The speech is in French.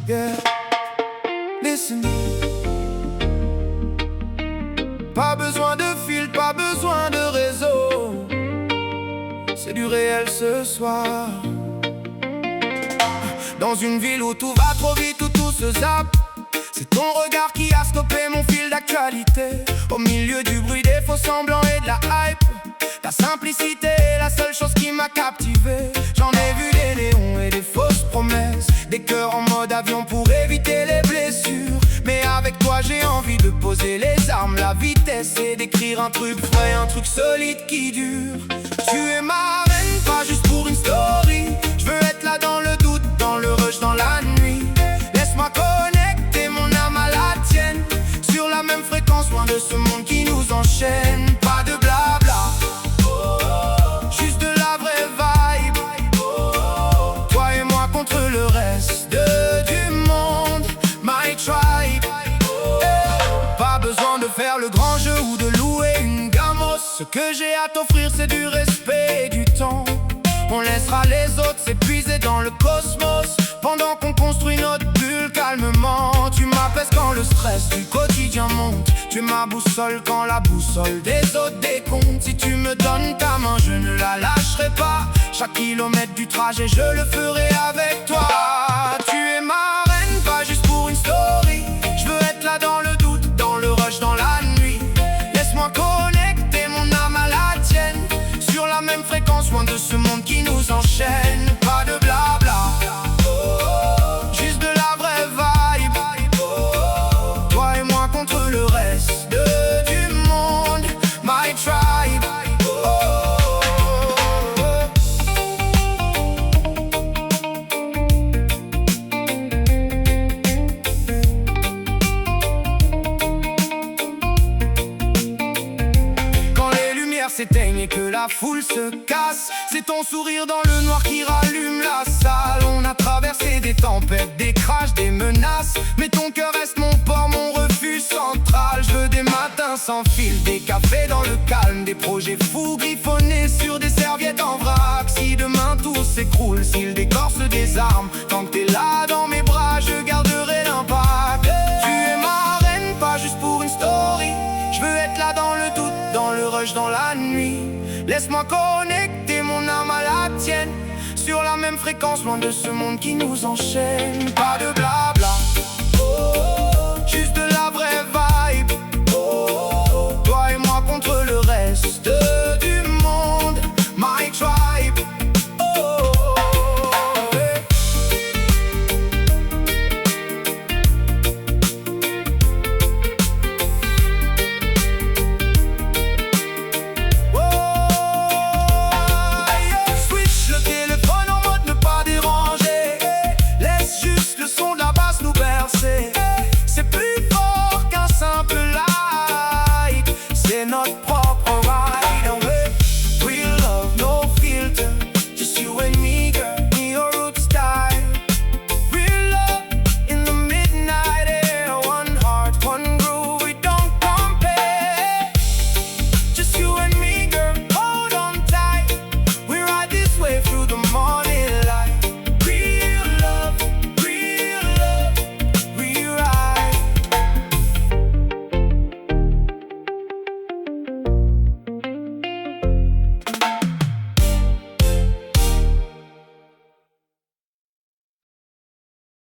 Yeah, listen. Pas besoin de fil, pas besoin de réseau. C'est du réel ce soir. Dans une ville où tout va trop vite, où tout se zappe, c'est ton regard qui a stoppé mon fil d'actualité. Au milieu du bruit des faux semblants et de la hype, ta simplicité est la seule chose qui m'a captivé. J'en ai vu des néons et des fausses promesses, des cœurs en mode avion pour éviter les blessures. Mais avec toi j'ai envie de poser les armes, la vitesse, et d'écrire un truc frais, un truc solide qui dure. Tu es ma reine, pas juste pour une story. Je veux être là dans le doute, dans le rush, dans la nuit. Laisse-moi connecter mon âme à la tienne, sur la même fréquence, loin de ce monde qui nous enchaîne. Pas de blabla, juste de la vraie vibe. Toi et moi contre le reste du monde, my tribe. Pas besoin de faire le grand jeu ou de louer une gamos. Ce que j'ai à t'offrir c'est du respect et du temps. On laissera les autres s'épuiser dans le cosmos, pendant qu'on construit notre bulle calmement. Tu m'apaises quand le stress du quotidien monte. Tu es ma boussole quand la boussole des autres décompte. Si tu me donnes ta main, je ne la lâcherai pas. Chaque kilomètre du trajet, je le ferai avec toi. Tu es ma reine, pas juste pour une story. Je veux être là dans le doute, dans le rush, dans la nuit. Laisse-moi connecter mon âme à la tienne, sur la même fréquence, loin de ce monde qui nous enchaîne. Pas de blabla, juste de la vraie vibe. Toi et moi contre le reste du monde, my tribe. Quand les lumières s'éteignent et que la foule se casse, c'est ton sourire dans le noir qui rallume la salle. On a traversé des tempêtes, des crashs, des menaces, mais ton cœur reste mon port, mon refuge central. Je veux des matins sans fil, des cafés dans le calme, des projets fous griffonnés sur des serviettes en vrac. Si demain tout s'écroule, s'il décorce des armes, tant que t'es là dans mes bras, je garderai l'impact. Tu es ma reine, pas juste pour une story. Je veux être là dans le doute, dans le rush, dans la nuit. Laisse-moi connecter mon âme à la tienne, sur la même fréquence, loin de ce monde qui nous enchaîne. Pas de